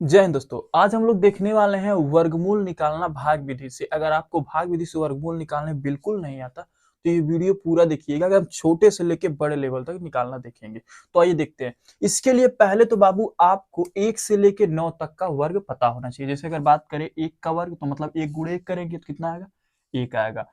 जय हिंद दोस्तों। आज हम लोग देखने वाले हैं वर्गमूल निकालना भाग विधि से। अगर आपको भाग विधि से वर्गमूल निकालने बिल्कुल नहीं आता तो ये वीडियो पूरा देखिएगा। अगर हम छोटे से लेके बड़े लेवल तक निकालना देखेंगे तो आइए देखते हैं। इसके लिए पहले तो बाबू आपको 1 से लेके 9 तक का वर्ग पता होना चाहिए। जैसे अगर बात करें 1 का वर्ग तो मतलब 1 गुणे 1 करेंगे तो कितना आएगा, 1 आएगा।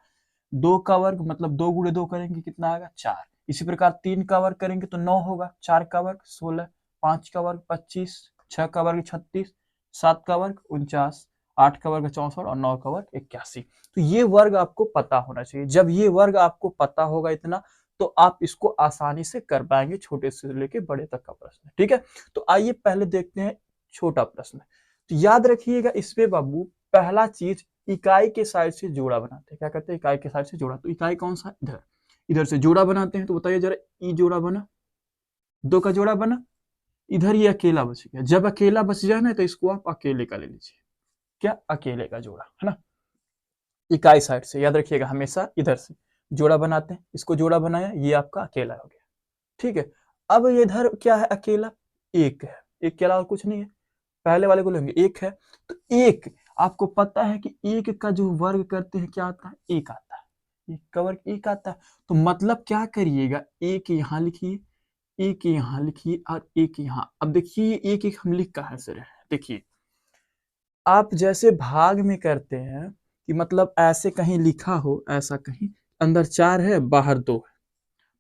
2 का वर्ग मतलब 2 गुणे 2 करेंगे कितना आएगा, 4। इसी प्रकार 3 का वर्ग करेंगे तो 9 होगा। 4 का वर्ग 16, 5 का वर्ग 25, 6 का वर्ग 36, 7 का वर्ग 49, 8 का वर्ग 64 और 9 का वर्ग 81। तो ये वर्ग आपको पता होना चाहिए। जब ये वर्ग आपको पता होगा इतना तो आप इसको आसानी से कर पाएंगे, छोटे से लेके बड़े तक का प्रश्न। ठीक है, तो आइए पहले देखते हैं छोटा प्रश्न। तो याद रखिएगा इसमें बाबू पहला चीज इकाई के साइड से जोड़ा बनाते हैं। क्या करते हैं, इकाई के साइड से जोड़ा। तो इकाई कौन सा, इधर इधर से जोड़ा बनाते हैं। तो बताइए जरा, ई जोड़ा बना, 2 का जोड़ा बना, इधर ये अकेला बच गया। जब अकेला बच जाए ना तो इसको आप अकेले का ले लीजिए। क्या, अकेले का जोड़ा है ना। इकाई साइड से याद रखिएगा हमेशा इधर से जोड़ा बनाते हैं। इसको जोड़ा बनाया, ये आपका अकेला हो गया। ठीक है, अब ये इधर क्या है, अकेला एक है, एक के अलावा कुछ नहीं है। पहले वाले को लेंगे, एक है तो एक, आपको पता है कि एक का जो वर्ग करते हैं क्या आता है, एक आता है। एक का वर्ग एक आता है। तो मतलब क्या करिएगा, एक यहाँ लिखिए, एक यहाँ लिखिए और एक यहाँ। अब देखिए एक एक हम लिख कहाँ से रहे हैं, देखिए आप जैसे भाग में करते हैं कि मतलब ऐसे कहीं लिखा हो, ऐसा कहीं अंदर 4 है बाहर 2 है,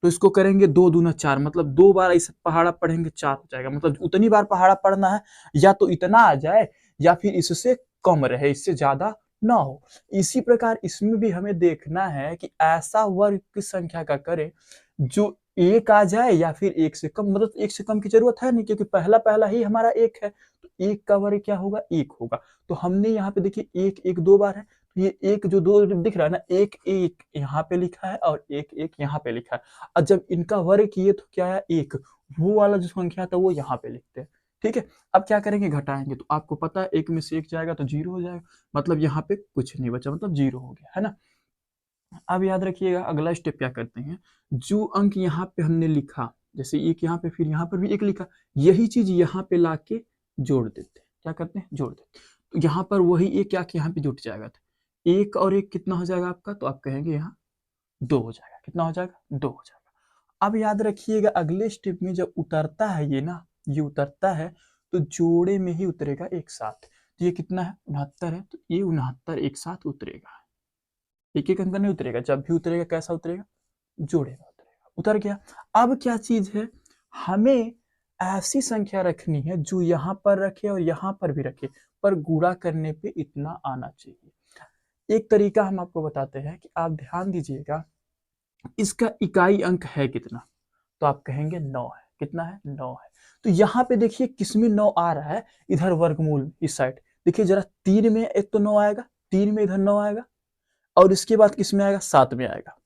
तो इसको करेंगे 2 दूना 4, मतलब 2 बार इस पहाड़ा पढ़ेंगे 4 हो जाएगा। मतलब उतनी बार पहाड़ा पढ़ना है, या तो इतना आ जाए या फिर इससे कम रहे, इससे ज्यादा ना हो। इसी प्रकार इसमें भी हमें देखना है कि ऐसा वर्ग किस संख्या का करें जो एक आ जाए या फिर एक से कम। मतलब एक से कम की जरूरत है नहीं, क्योंकि पहला पहला ही हमारा एक है। तो एक का वर्ग क्या होगा, एक होगा। तो हमने यहाँ पे देखिए एक एक 2 बार है, तो ये एक जो 2 दिख रहा है ना, एक एक यहाँ पे लिखा है और एक एक यहाँ पे लिखा है। और जब इनका वर्ग किए तो क्या है, एक, वो वाला जो संख्या था वो यहाँ पे लिखते हैं। ठीक है, अब क्या करेंगे, घटाएंगे। तो आपको पता है एक में से एक जाएगा तो 0 हो जाएगा, मतलब यहाँ पे कुछ नहीं बचा, मतलब 0 हो गया है ना। अब याद रखिएगा अगला स्टेप क्या करते हैं, जो अंक यहाँ पे हमने लिखा, जैसे एक यहाँ पे फिर यहाँ पर भी एक लिखा, यही चीज यहाँ पे लाके जोड़ देते हैं। क्या करते हैं, जोड़ देते हैं। तो यहाँ पर वही एक आके यहाँ पे जुट जाएगा। तो एक और एक कितना हो जाएगा आपका, तो आप कहेंगे यहाँ 2 हो जाएगा। कितना हो जाएगा, 2 हो जाएगा। अब याद रखिएगा अगले स्टेप में जब उतरता है ये ना, ये उतरता है तो जोड़े में ही उतरेगा एक साथ। तो ये कितना है, 69 है, तो ये 69 एक साथ उतरेगा। एक एक अंक नहीं उतरेगा, जब भी उतरेगा कैसा उतरेगा, जोड़े में उतरेगा। उतर गया। अब क्या चीज है, हमें ऐसी संख्या रखनी है जो यहाँ पर रखे और यहाँ पर भी रखे, पर गुणा करने पे इतना आना चाहिए। एक तरीका हम आपको बताते हैं कि आप ध्यान दीजिएगा, इसका इकाई अंक है कितना, तो आप कहेंगे 9 है। कितना है, 9 है। तो यहाँ पे देखिए किसमें 9 आ रहा है, इधर वर्गमूल इस साइड। देखिए जरा 3 में एक तो 9 आएगा, 3 में इधर 9 आएगा, और इसके बाद किस में आएगा, 7 में आएगा,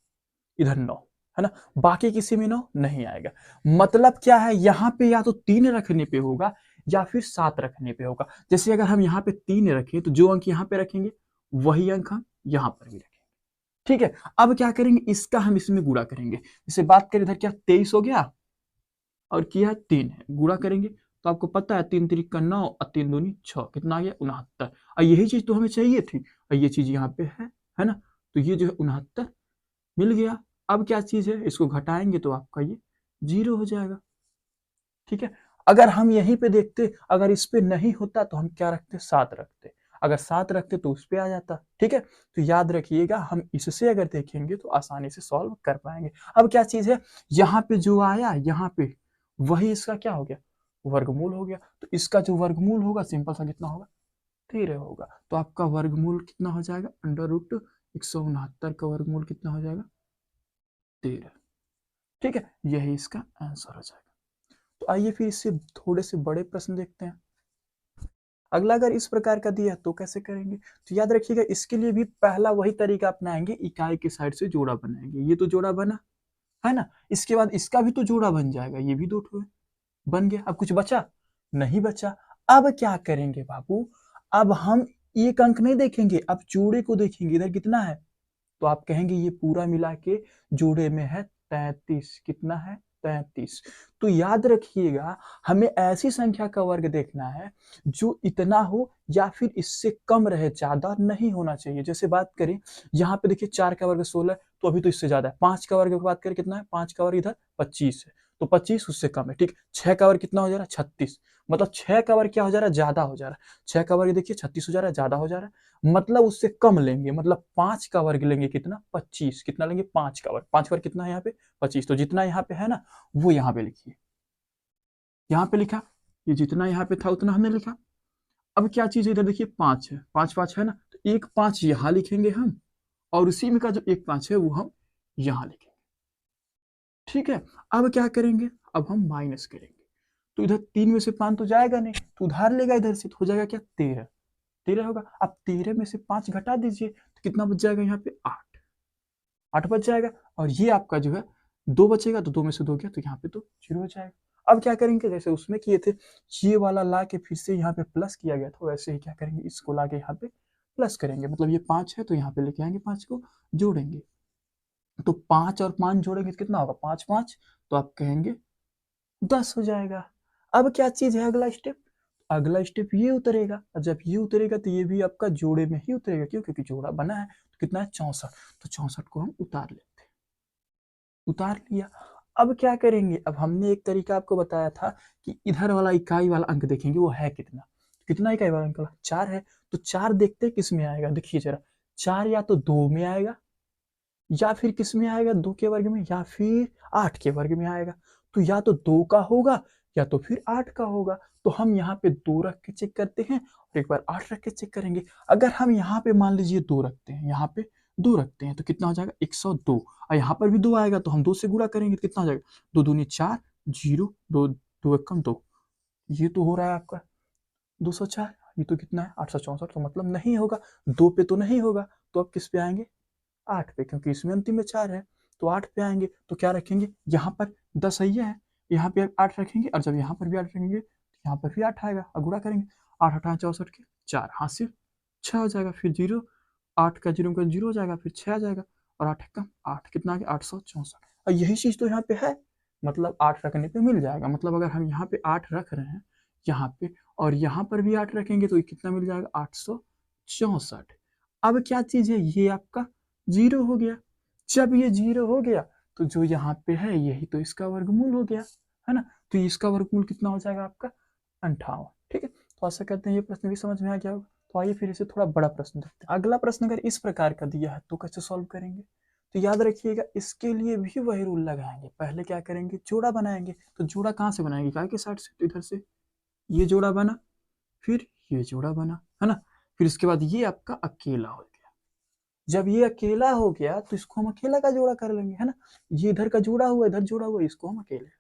इधर 9 है ना। बाकी किसी में 9 नहीं आएगा। मतलब क्या है, यहाँ पे या तो 3 रखने पे होगा या फिर 7 रखने पे होगा। जैसे अगर हम यहाँ पे 3 रखें तो जो अंक यहाँ पे रखेंगे वही अंक हम यहाँ पर भी रखेंगे। ठीक है, अब क्या करेंगे, इसका हम इसमें गुणा करेंगे। जैसे बात करें इधर क्या 23 हो गया और किया 3 है, गुणा करेंगे तो आपको पता है 3 3 का 9 और 3 दूनी 6, कितना आ गया 69। और यही चीज तो हमें चाहिए थी, और ये चीज यहाँ पे है ना। तो ये जो है 69 मिल गया। अब क्या चीज है, इसको घटाएंगे तो आपका ये 0 हो जाएगा। ठीक है, अगर हम यहीं पे देखते, अगर इस पे नहीं होता तो हम क्या रखते, 7 रखते। अगर 7 रखते तो उस पे आ जाता। ठीक है, तो याद रखिएगा हम इससे अगर देखेंगे तो आसानी से सॉल्व कर पाएंगे। अब क्या चीज है, यहाँ पे जो आया यहाँ पे वही इसका क्या हो गया, वर्गमूल हो गया। तो इसका जो वर्गमूल होगा सिंपल सा कितना होगा, 13 होगा। तो आपका वर्गमूल कितना हो जाएगा, अंडर रूट 169 का वर्गमूल कितना हो जाएगा, 13। ठीक है, यही इसका आंसर हो जाएगा। तो आइए फिर इससे थोड़े से बड़े प्रश्न देखते हैं। अगला अगर इस प्रकार का दिया तो कैसे करेंगे, तो याद रखिएगा इसके लिए भी पहला वही तरीका अपनाएंगे, इकाई के साइड से जोड़ा बनाएंगे। ये तो जोड़ा बना है ना, इसके बाद इसका भी तो जोड़ा बन जाएगा, ये भी 2 ठो है, बन गया। अब कुछ बचा, नहीं बचा। अब क्या करेंगे बाबू, अब हम एक अंक नहीं देखेंगे, अब जोड़े को देखेंगे। इधर कितना है, तो आप कहेंगे ये पूरा मिला के जोड़े में है 33। कितना है, 33। तो याद रखिएगा, हमें ऐसी संख्या का वर्ग देखना है जो इतना हो या फिर इससे कम रहे, ज्यादा नहीं होना चाहिए। जैसे बात करें यहाँ पे देखिए 4 का वर्ग 16, तो अभी तो इससे ज्यादा है। 5 का वर्ग की बात करें कितना है, 5 का वर्ग इधर 25 है, तो 25 उससे कम है, ठीक। 6 का वर्ग कितना हो जा रहा है, 36, मतलब 6 का वर्ग क्या हो जा रहा है, ज्यादा हो जा रहा है। 6 का वर्ग देखिए 36 हो जा रहा है, ज्यादा हो जा रहा है, मतलब उससे कम लेंगे, मतलब 5 का वर्ग लेंगे कितना, 25। कितना लेंगे, 5 का वर्ग। 5 का वर्ग कितना है यहाँ पे, 25। तो जितना यहाँ पे है ना, वो यहाँ पे लिखिए। यहाँ पे लिखा, ये जितना यहाँ पे था उतना हमने लिखा। अब क्या चीज है, इधर देखिए 5 है, 5 5 है ना, तो एक 5 यहाँ लिखेंगे हम, और उसी में का जो एक 5 है वो हम यहाँ लिखेंगे, ठीक है। अब क्या करेंगे, अब हम माइनस करेंगे, तो इधर 3 में से 5 तो जाएगा नहीं, तो उधार लेगा इधर से, तो हो जाएगा क्या, 13। 13 होगा। अब 13 में से 5 घटा दीजिए, तो कितना बच जाएगा यहाँ पे, 8। 8 बच जाएगा, और ये आपका जो है 2 बचेगा, तो 2 में से 2 गया, तो यहाँ पे तो 0 हो जाएगा। अब क्या करेंगे, जैसे उसमें किए थे, ये वाला ला के फिर से यहाँ पे प्लस किया गया था, वैसे ही क्या करेंगे, इसको ला के यहाँ पे प्लस करेंगे। मतलब ये 5 है, तो यहाँ पे लेके आएंगे, 5 को जोड़ेंगे, तो 5 और 5 जोड़ेंगे तो कितना होगा, 5 5, तो आप कहेंगे 10 हो जाएगा। अब क्या चीज है, अगला स्टेप, अगला स्टेप ये उतरेगा, और जब ये उतरेगा तो ये भी आपका जोड़े में ही उतरेगा, क्यों, क्योंकि जोड़ा बना है। तो कितना है, 64। तो 64 को हम उतार लेते हैं, उतार लिया। अब क्या करेंगे, अब हमने एक तरीका आपको बताया था कि इधर वाला इकाई वाला अंक देखेंगे वो है कितना। कितना इकाई वाला अंक, 4 है, तो 4 देखते किस में आएगा, देखिए जरा, 4 या तो 2 में आएगा, या फिर किस में आएगा, 2 के वर्ग में, या फिर 8 के वर्ग में आएगा। तो या तो 2 का होगा, या तो फिर 8 का होगा। तो हम यहाँ पे 2 रख के चेक करते हैं, और एक बार 8 रख के चेक करेंगे। अगर हम यहाँ पे मान लीजिए 2 रखते हैं, यहाँ पे 2 रखते हैं, तो कितना हो जाएगा, 102। और यहाँ पर भी 2 आएगा, तो हम 2 से गुणा करेंगे, तो कितना हो जाएगा, 2 दूनी 4, 0, 2 2 एकम 2, ये तो हो रहा है आपका 204। ये तो कितना है, 864, तो मतलब नहीं होगा, 2 पे तो नहीं होगा। तो अब किस पे आएंगे, 8 पे, क्योंकि इसमें अंतिम में 4 है, तो 8 पे आएंगे। तो क्या रखेंगे, यहाँ पर 10 है, यहाँ पे 8 रखेंगे, और जब यहाँ पर भी 8 रखेंगे, तो यहाँ पर भी 8 आएगा, और गुणा करेंगे, 8 8 64 के 4, हाथ से 6 हो जाएगा, फिर 0, 8 का 0 का 0 हो जाएगा, फिर 6 आ जाएगा, और 8 का 8, कितना आ गया, 864। और यही चीज़ तो यहाँ पे है, मतलब 8 रखने पे मिल जाएगा। मतलब अगर हम यहाँ पे 8 रख रहे हैं, यहाँ पे, और यहाँ पर भी 8 रखेंगे, तो कितना मिल जाएगा, 864। अब क्या चीज़ है, ये आपका 0 हो गया। जब ये 0 हो गया, तो जो यहाँ पे है यही तो इसका वर्गमूल हो गया, है ना। तो इसका वर्गमूल कितना हो जाएगा आपका, 58, ठीक है। तो ऐसा कहते हैं ये प्रश्न भी समझ में आ गया होगा। तो आइए फिर इसे थोड़ा बड़ा प्रश्न देखते हैं। अगला प्रश्न अगर इस प्रकार का दिया है तो कैसे सॉल्व करेंगे, तो याद रखिएगा, इसके लिए भी वही रूल लगाएंगे। पहले क्या करेंगे, जोड़ा बनाएंगे। तो जोड़ा कहाँ से बनाएंगे, काय के साइड से, तो इधर से ये जोड़ा बना, फिर ये जोड़ा बना, है ना। फिर इसके बाद ये आपका अकेला हो गया। जब ये अकेला हो गया, तो इसको हम अकेला का जोड़ा कर लेंगे, है ना। ये इधर का जोड़ा हुआ, इधर जोड़ा हुआ, इसको हम अकेले।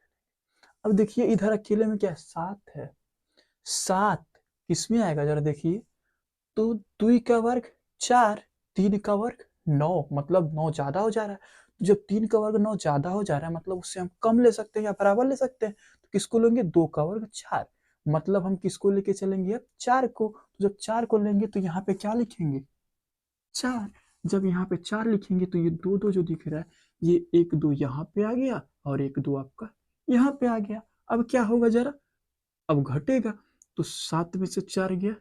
अब देखिए इधर अकेले में क्या है, 7 है। 7 किसमें आएगा जरा देखिए, तो 2 का वर्ग 4, 3 का वर्ग 9, मतलब 9 ज्यादा हो जा रहा है। तो जब 3 का वर्ग 9 ज्यादा हो जा रहा है, मतलब उससे हम कम ले सकते हैं या बराबर ले सकते हैं। तो किसको लेंगे, 2 का वर्ग 4, मतलब हम किसको लेके चलेंगे, अब 4 को। तो जब 4 को लेंगे, तो यहाँ पे क्या लिखेंगे, 4। जब यहाँ पे 4 लिखेंगे, तो ये 2 2 जो दिख रहा है, ये 1 2 यहाँ पे आ गया, और 1 2 आपका यहाँ पे आ गया। अब क्या होगा जरा, अब घटेगा, तो 7 में से 4 गया,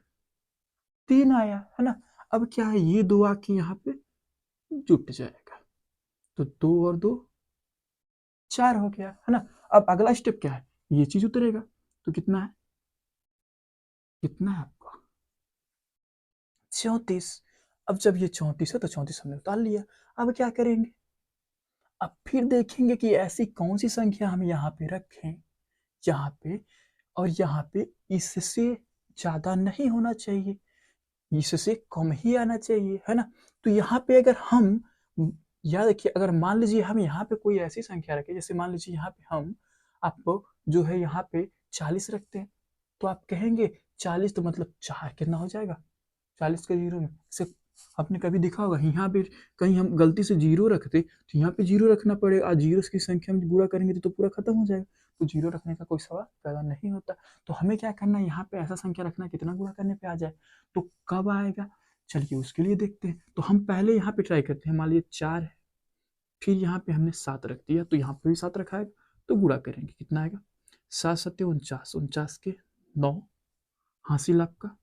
3 आया, है ना। अब क्या है, ये 2 आके यहाँ पे जुट जाएगा, तो 2 और 2 4 हो गया, है ना। अब अगला स्टेप क्या है, ये चीज उतरेगा, तो कितना है, कितना है आपका, 34। अब जब ये 34 है, तो 34 हमने उतार लिया। अब क्या करेंगे, अब फिर देखेंगे कि ऐसी कौन सी संख्या हम यहाँ पे रखें, यहाँ पे, और यहाँ पे इससे ज्यादा नहीं होना चाहिए, इससे कम ही आना चाहिए, है ना। तो यहाँ पे अगर हम, याद रखिए, अगर मान लीजिए हम यहाँ पे कोई ऐसी संख्या रखें, जैसे मान लीजिए यहाँ पे हम आपको जो है यहाँ पे 40 रखते हैं, तो आप कहेंगे 40, तो मतलब 4 कितना हो जाएगा, 40 का 0 में से, आपने कभी देखा होगा यहाँ पे कहीं हम गलती से 0 रखते, तो यहाँ पे 0 रखना पड़ेगा, और 0 की संख्या में गुणा करेंगे तो पूरा खत्म हो जाएगा। तो 0 रखने का कोई सवाल पैदा नहीं होता। तो हमें क्या करना है, यहाँ पे ऐसा संख्या रखना कितना गुणा करने पे आ जाए, तो कब आएगा, चलिए उसके लिए देखते हैं। तो हम पहले यहाँ पे ट्राई करते हैं, मान लीजिए 4 है, फिर यहाँ पे हमने 7 रख दिया, तो यहाँ पे भी 7 रखा है, तो गुणा करेंगे, कितना आएगा 7 सत्ते 49, 49 के 9, हासिल आपका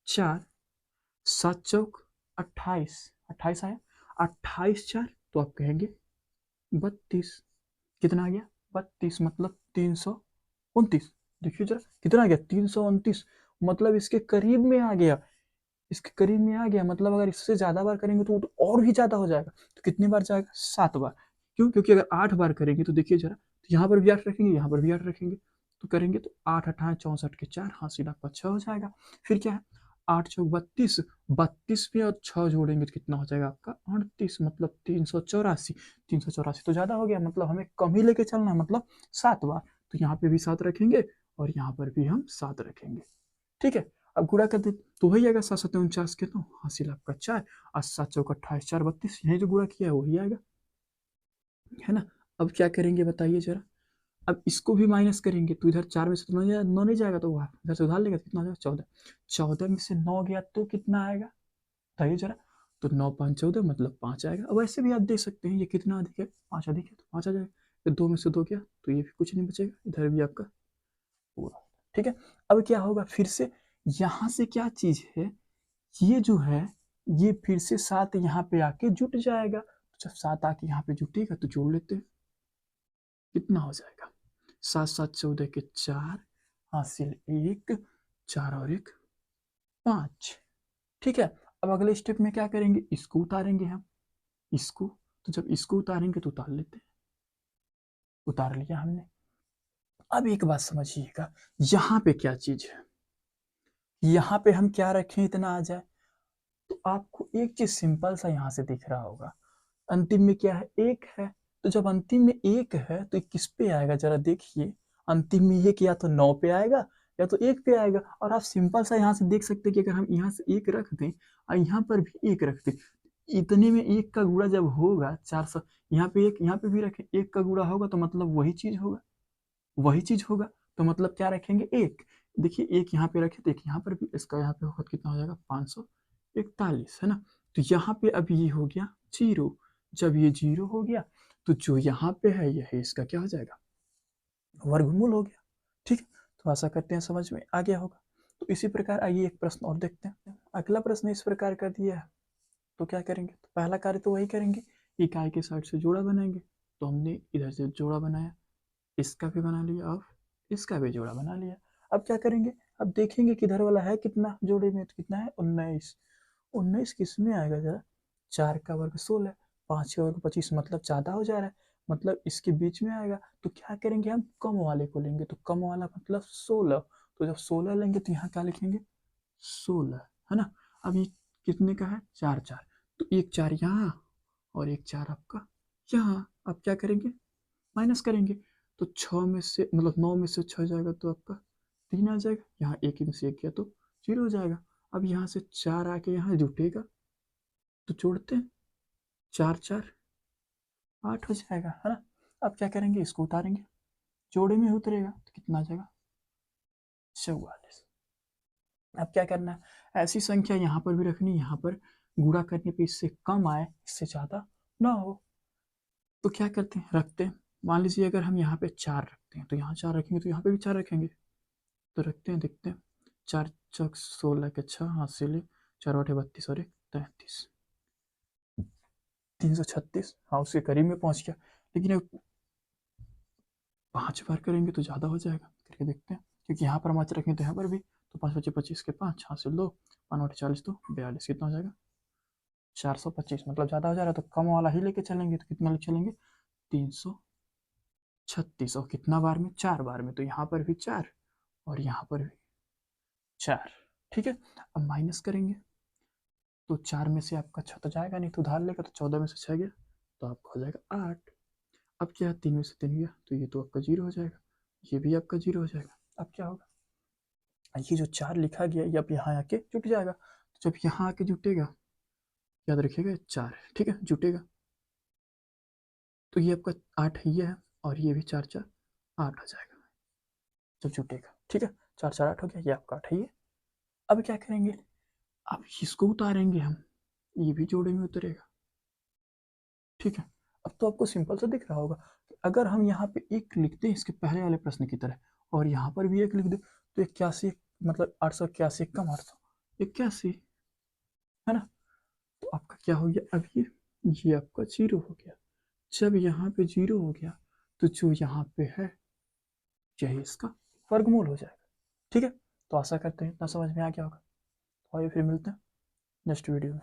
4, 7 चौक 28, 28 आया, 28 4 तो आप कहेंगे 32, कितना आ गया 32 मतलब 329। देखिए जरा कितना आ गया 329, मतलब इसके करीब में आ गया, इसके करीब में आ गया। मतलब अगर इससे ज्यादा बार करेंगे तो और भी ज्यादा हो जाएगा। तो कितनी बार जाएगा 7 बार। क्यों? क्योंकि अगर 8 बार करेंगे तो देखिए जरा, तो यहाँ पर भी 8 रखेंगे, यहाँ पर भी 8 रखेंगे, तो करेंगे तो 8 8 64 के 4, हासिल आपका 6 हो जाएगा। फिर क्या है 8 चौक 32, 32 में और 6 जोड़ेंगे तो कितना हो जाएगा आपका 38, मतलब 384। 384 तो ज्यादा हो गया, मतलब हमें कम ही लेके चलना है, मतलब 7 बार। तो यहाँ पे भी 7 रखेंगे और यहाँ पर भी हम 7 रखेंगे। ठीक है, अब गुणा कर दे तो वही आएगा 7 7 49 के, तो हासिल आपका 4, और 7 चौक 28 4 32, यही जो गुणा किया है वही आएगा, है ना। अब क्या करेंगे बताइए जरा, अब इसको भी माइनस करेंगे तो इधर 4 में से तो 9 नहीं जाएगा, तो वह इधर से उधार लेगा, कितना हो जाएगा 14, 14 में से 9 गया तो कितना आएगा बताइए जरा। तो 9 5 14 मतलब 5 आएगा। अब ऐसे भी आप देख सकते हैं ये कितना अधिक है, 5 अधिक है तो 5 आ जाएगा। फिर 2 में से 2 गया तो ये भी कुछ नहीं बचेगा, इधर भी आपका पूरा। ठीक है, अब क्या होगा फिर से, यहाँ से क्या चीज है, ये जो है ये फिर से 7 यहाँ पे आके जुट जाएगा। तो जब 7 आके यहाँ पे जुटेगा तो जोड़ लेते हैं, कितना हो जाएगा 7 7 14 के 4, हासिल 1, 4 और 1 5। ठीक है, अब अगले स्टेप में क्या करेंगे, इसको उतारेंगे हम, इसको। तो जब इसको उतारेंगे तो उतार लेते हैं, उतार लिया हमने। अब एक बात समझिएगा, यहाँ पे क्या चीज है, यहाँ पे हम क्या रखें इतना आ जाए, तो आपको एक चीज सिंपल सा यहाँ से दिख रहा होगा, अंतिम में क्या है 1 है। तो जब अंतिम में 1 है तो ये किस पे आएगा जरा देखिए, अंतिम में ये या तो 9 पे आएगा या तो 1 पे आएगा। और आप सिंपल सा यहाँ से देख सकते हैं कि अगर हम यहाँ से 1 रख दें और यहाँ पर भी 1 रख दें, इतने में 1 का गुणा जब होगा 400, यहाँ पे 1 यहाँ पे भी रखें, 1 का गुणा होगा तो मतलब वही चीज होगा, वही चीज होगा। तो मतलब क्या रखेंगे 1, देखिए 1 यहाँ पे रखे तो 1 यहाँ पर भी, इसका यहाँ पे होगा तो कितना हो जाएगा 541, है ना। तो यहाँ पे अब ये हो गया 0, जब ये 0 हो गया तो जो यहाँ पे है यह इसका क्या हो जाएगा वर्गमूल हो गया। ठीक है, तो आशा करते हैं समझ में आ गया होगा। तो इसी प्रकार आइए एक प्रश्न और देखते हैं। अगला प्रश्न इस प्रकार का दिया है, तो क्या करेंगे, तो पहला कार्य तो वही करेंगे, इकाई के साइड से जोड़ा बनाएंगे। तो हमने इधर से जोड़ा बनाया, इसका भी बना लिया और इसका भी जोड़ा बना लिया। अब क्या करेंगे, अब देखेंगे किधर वाला है कितना जोड़े में, तो कितना है 19, 19 किस में आएगा जरा, 4 का वर्ग 16, 5 का वर्ग 25, मतलब ज्यादा हो जा रहा है, मतलब इसके बीच में आएगा। तो क्या करेंगे हम कम वाले को लेंगे, तो कम वाला मतलब 16, तो जब 16 लेंगे तो यहाँ क्या लिखेंगे 16, है ना। अब ये कितने का है 4 4, तो एक 4 यहाँ और एक 4 आपका यहाँ। अब क्या करेंगे माइनस करेंगे, तो 6 में से मतलब 9 में से 6 जाएगा तो आपका 3 आ जाएगा, यहाँ 1 में से 1 गया तो 0 हो जाएगा। अब यहाँ से 4 आके यहाँ जुटेगा तो जोड़ते हैं, 4 4 8 हो जाएगा, है ना। अब क्या करेंगे इसको उतारेंगे, जोड़े में उतरेगा तो कितना आ जाएगा 44। अब क्या करना है, ऐसी संख्या यहाँ पर भी रखनी, यहाँ पर गुणा करने पे इससे कम आए इससे ज्यादा ना हो। तो क्या करते हैं रखते हैं, मान लीजिए अगर हम यहाँ पे 4 रखते हैं तो यहाँ 4 रखेंगे तो यहाँ पे भी 4 रखेंगे, तो रखते हैं देखते हैं। 4 चौक 16 के 6, हाथ से ले 4 8 32 और 1 33, 336, हाँ उसके करीब में पहुंच गया। लेकिन अब 5 बार करेंगे तो ज़्यादा हो जाएगा, करके देखते हैं, क्योंकि यहाँ पर हम रखेंगे तो यहाँ पर भी, तो 5 25 25 के 5, हासिल 2, 5 40 तो 42, कितना हो जाएगा 425, मतलब ज़्यादा हो जा रहा है तो कम वाला ही लेके चलेंगे, तो कितना लेके चलेंगे 336, और कितना बार में 4 बार में, तो यहाँ पर भी 4 और यहाँ पर भी 4। ठीक है, अब माइनस करेंगे तो 4 में से आपका 6 तो जाएगा नहीं, तो उधार लेगा, तो 14 में से 6 गया तो आपका हो जाएगा 8। अब क्या है 3 में से 3 गया तो ये तो आपका 0 हो जाएगा, ये भी आपका 0 हो जाएगा। अब क्या होगा, ये जो 4 लिखा गया ये अब यहाँ आके जुट जाएगा, तो जब यहाँ आके जुटेगा याद रखिएगा 4 है, ठीक है जुटेगा, तो ये आपका 8 ये है और ये भी 4 4 8 हो जाएगा जब जुटेगा। ठीक है, 4 4 8 हो गया, ये आपका 8 है ये। अब क्या करेंगे, अब इसको उतारेंगे हम, ये भी जोड़े में उतरेगा। ठीक है, अब तो आपको सिंपल सा दिख रहा होगा कि अगर हम यहाँ पे 1 लिखते हैं इसके पहले वाले प्रश्न की तरह और यहाँ पर भी 1 लिख दे तो 81 मतलब 881 कम 881 है ना। तो आपका क्या हो गया, अब ये आपका 0 हो गया। जब यहाँ पे 0 हो गया तो जो यहाँ पे है यही इसका वर्गमूल हो जाएगा। ठीक है, तो आशा करते हैं इतना समझ में आ गया होगा। तो आइए फिर मिलते हैं नेक्स्ट वीडियो में।